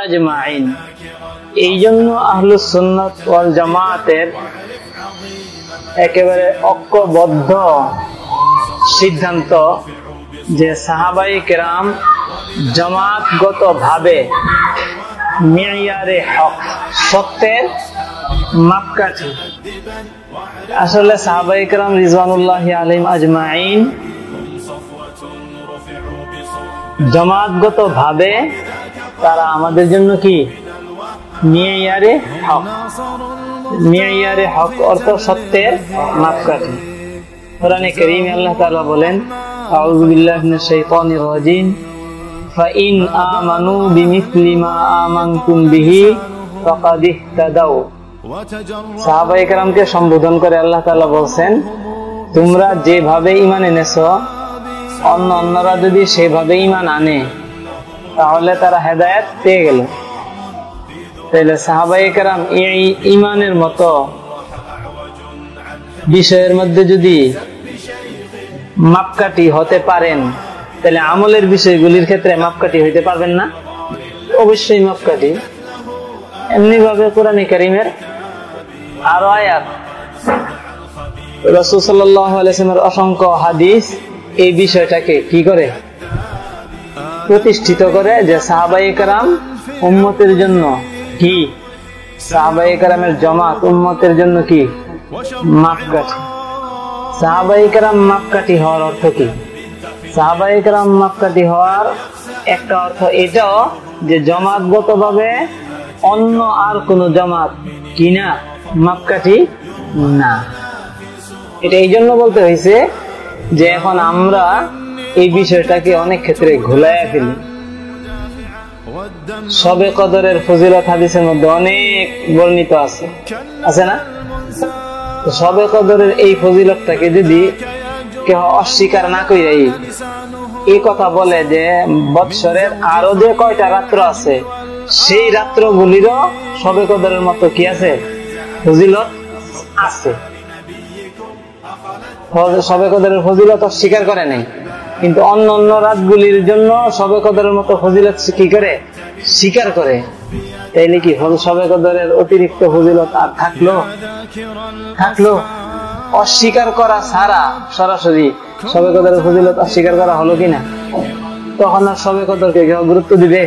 আজমাইন। এই জন্য আহলুস সুন্নাত ওয়াল জামাতের একেবারে ঐক্যবদ্ধ সিদ্ধান্ত যে সাহাবায়ে কেরাম জামাতগত ভাবে মিয়ারে হক, সত্যের মাপকাঠি। আসলে সাহাবায়ে কেরাম রিজওয়ানুল্লাহি আলাইহিম আজমাইন জামাতগত ভাবে তারা আমাদের জন্য কি মিয়ারে হক। মিয়ারে হক অর্থ সত্যের মাপকাঠি। কোরআনে কারীমে আল্লাহ তাআলা বলেন, আউযু বিল্লাহি মিনাশ শাইতানির রাজীম, ফাইন আমানু বিমিসলি মা আমানতুম বিহি ফাকাদ ইহতাদাউ। সাহাবায়ে কেরামকে সম্বোধন করে আল্লাহ তাআলা বলেন, তোমরা যেভাবে ঈমান এনেছো অন্যরা যদি সেভাবে ঈমান আনে তাহলে তারা হেদায়েত পেয়ে গেল। তাহলে সাহাবায়ে কেরাম এই ঈমানের মতো বিষয়ের মধ্যে যদি মাপকাঠি হতে পারেন, তাহলে আমলের বিষয়গুলির ক্ষেত্রে মাপকাঠি হইতে পারবেন না? অবশ্যই মাপকাঠি। এমনি ভাবে কোরআনে কারীমের আরো আয়াত, রাসূল সাল্লাল্লাহু আলাইহি ওয়াসাল্লামের অসংখ্য হাদিস এই বিষয়টাকে কি করে প্রতিষ্ঠিত করে যে সাহাবায়ে কেরাম উম্মতের জন্য কি, সাহাবায়ে কেরামের জামাত উম্মতের জন্য কি মাপকাঠি। সাহাবায়ে কেরাম মাপকাঠি হওয়ার অর্থ কি? সাহাবায়ে কেরাম মাপকাঠি হওয়ার একটা অর্থ এটাও যে জামাতগতভাবে অন্য আর কোন জামাত কিনা মাপকাঠি না। এটা এই জন্য বলতে হয়েছে যে এখন আমরা এই বিষয়টাকে অনেক ক্ষেত্রে ঘুলাইয়া ফেলি। শবে কদরের ফজিলত হাদিসের মধ্যে অনেক বর্ণিত আছে না? শবে কদরের এই ফজিলতটাকে যদি কেউ অস্বীকার না করে এই কথা বলে যে বৎসরের আরো যে কয়টা রাত্র আছে সেই রাত্রগুলিরও শবে কদরের মতো কি আছে, ফজিলত আছে। শবে কদরের ফজিলত স্বীকার করে নাই, কিন্তু অন্য অন্য রাতগুলির জন্য শবে কদরের মতো ফজিলত কি করে স্বীকার করে। তাইলে কি শবে কদরের অতিরিক্ত ফজিলত আর থাকলো? অস্বীকার করা ছাড়া সরাসরি শবে কদরের ফজিলত অস্বীকার করা হলো কিনা? তখন আর শবে কদরকে কেউ গুরুত্ব দিবে?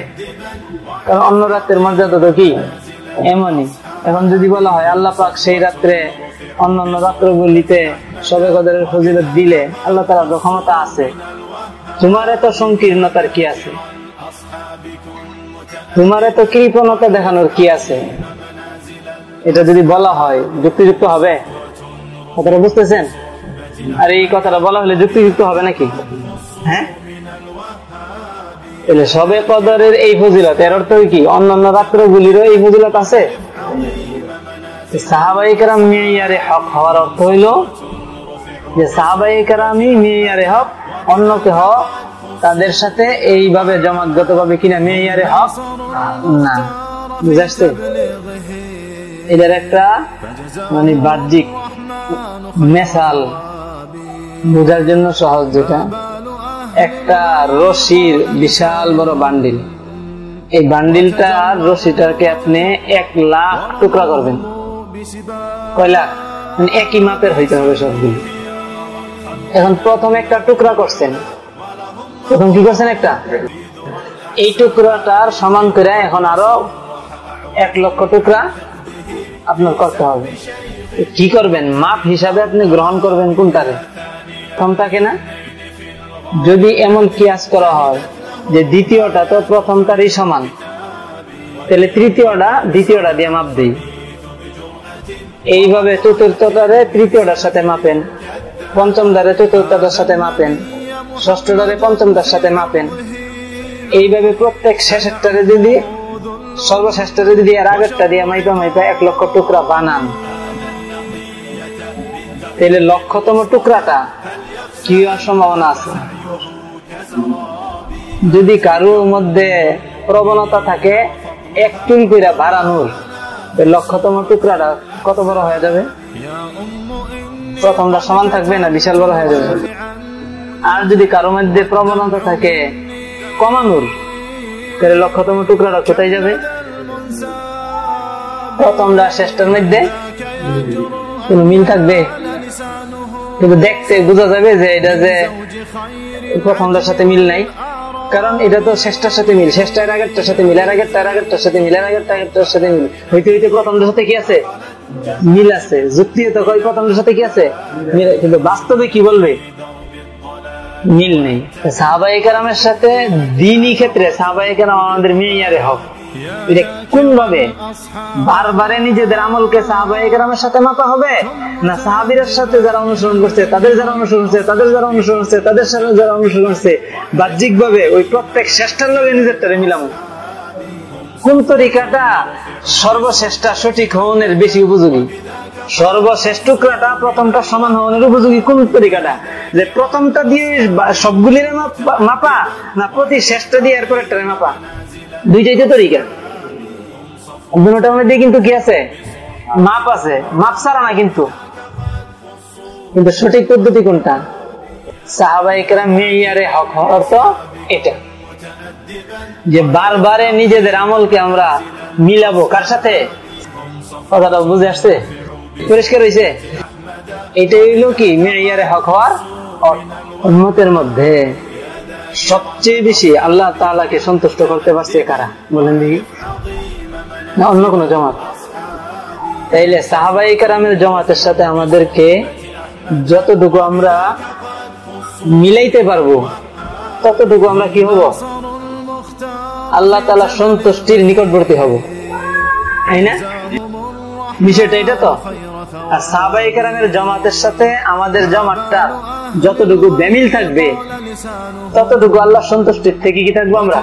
কারণ অন্য রাতের মর্যাদা তো কি এমনই। এখন যদি বলা হয় আল্লাহ পাক সেই রাত্রে অন্যান্য রাত্রগুলিতে শবে কদরের ফজিলত দিলে আল্লাহ তাআলার ক্ষমতা আছে, তোমার এত সংকীর্ণতার কি আছে? তোমার এত কৃপণতা দেখানোর কি আছে? এটা যদি বলা হয় যুক্তিযুক্ত হবে? কথাটা বুঝতেছেন? আর এই কথাটা বলা হলে যুক্তিযুক্ত হবে নাকি? হ্যাঁ, তাহলে শবে কদরের এই ফজিলত এর অর্থ কি অন্যান্য রাত্রগুলিরও এই ফজিলত আছে? সাহাবায়ে কেরাম মিয়ারে হক হওয়ার অর্থ হইল যে সাহাবায়ে কেরামই মিয়ারে হক, অন্য কেহ তাদের সাথে এইভাবে জামাতগত ভাবে কিনা মিয়ারে হক না। বুঝাচ্ছে? এদের একটা মানে বাহ্যিক মেসাল বোঝার জন্য সহজ, যেটা একটা রশির বিশাল বড় বান্ডিল, এই বান্ডিলটা রশিটাকে আপনি 1 লাখ টুকরা করবেন। কয় লাখ? মানে একই মাপের হইতে হবে সবগুলো। এখন প্রথম একটা টুকরা করছেন, প্রথম কি করছেন একটা, এই টুকরাটার সমান করে এখন আরো 1 লক্ষ টুকরা আপনার করতে হবে। কি করবেন? মাপ হিসাবে আপনি গ্রহণ করবেন কোনটারে? প্রথমটাকে না? যদি এমন কিয়াস করা হয় যে দ্বিতীয়টা তো প্রথমটারই সমান, তাহলে তৃতীয়টা দ্বিতীয়টা দিয়ে মাপ দিই। এইভাবে চতুর্থটারে তৃতীয়টার সাথে মাপেন, পঞ্চমটারে চতুর্থটার সাথে মাপেন, ষষ্ঠটারে পঞ্চমটার সাথে মাপেন। এইভাবে প্রত্যেক শেষেরটারে যদি সর্বশ্রেষ্ঠটারে যদি আর আগেরটা দিয়ে মাইপা 1 লক্ষ টুকরা বানান, তাহলে লক্ষতম টুকরাটা কি হওয়ার সম্ভাবনা আছে? যদি কারোর মধ্যে প্রবণতা থাকে একটু করে বাড়ানোর, লক্ষতম টুকরাটা কত বড় হয়ে যাবে? প্রথমটা সমান থাকবে না বিশাল বড় হয়ে যাবে? আর যদি কারোর মধ্যে প্রবণতা থাকে কমানোর, তাহলে লক্ষতম টুকরাটা কোথায় যাবে? প্রথমটা শেষটার মধ্যে কোন মিল থাকবে? কিন্তু দেখতে বোঝা যাবে যে এটা যে প্রথমটার সাথে মিল নাই, কারণ এটা তো শেষটার সাথে মিল, শেষটার আগেরটার সাথে মিল, এর আগেরটার সাথে মিল, এর আগেরটার সাথে মিল, হইতে হইতে প্রথমটার সাথে কি আছে? মিল আছে। যুক্তি তো কয় প্রথমটার সাথে কি আছে? মিল। কিন্তু বাস্তবে কি বলবে? মিল নেই। সাহাবায়ে কেরামের সাথে দ্বীনি ক্ষেত্রে সাহাবায়ে কেরাম আমাদের মেয়ারে হক। এটা কোন ভাবে? বারবারে নিজেদের আমলকে সাহাবায়ে কেরামের সাথে মাপা হবে, না সাহাবীদের সাথে যারা অনুসরণ করছে, তাদের যারা অনুসরণ করছে, তাদের যারা অনুসরণ করছে, তাদের সাথে যারা অনুসরণ করছে, বাহ্যিক ভাবে ওই প্রত্যেক শ্রেষ্ঠের লগে নিজেরটারে মিলামো? কোন তরিকাটা সর্বশ্রেষ্ঠা সঠিক হওয়ার বেশি উপযোগী? সর্বশ্রেষ্ঠ টুকরাটা প্রথমটা সমান হওয়ার উপযোগী কোন তরিকাটা? যে প্রথমটা দিয়ে সবগুলির মাপা, না প্রতি শেষটা দিয়ে এরপর একটা মাপা? দুইটাই তো তরিকা, দুটোটার মধ্যে কিন্তু কি আছে? মাপ আছে, মাপ ছাড়া না। কিন্তু সঠিক পদ্ধতি কোনটা? সাহাবায়ে কেরাম মেয়ারে হক হওয়ার তো এটা, যে বারবারে নিজেদের আমলকে আমরা মিলাবো কার সাথে? কথাটা বুঝে আসছে? পরিষ্কার হয়েছে? এটাই হইলো কি মেয়ারে হক হওয়ার। উম্মতের মধ্যে সবচেয়ে বেশি আল্লাহ তাআলাকে সন্তুষ্ট করতে পারছে কারা বলেন দেখি? না অন্য কোন জামাত? তাইলে সাহাবায়ে কেরামের জামাতের সাথে আমাদেরকে যতটুকু আমরা মিলাইতে পারবো ততটুকু আমরা কি হব? আল্লাহ তাআলা সন্তুষ্টির নিকটবর্তী হব, তাই না? বিষয়টা এটা তো। আর সাহাবায়ে কেরামের জামাতের সাথে আমাদের জামাতটা যতটুকু বেমিল থাকবে ততটুকু আল্লাহ সন্তুষ্টির থেকে কি থাকবো আমরা?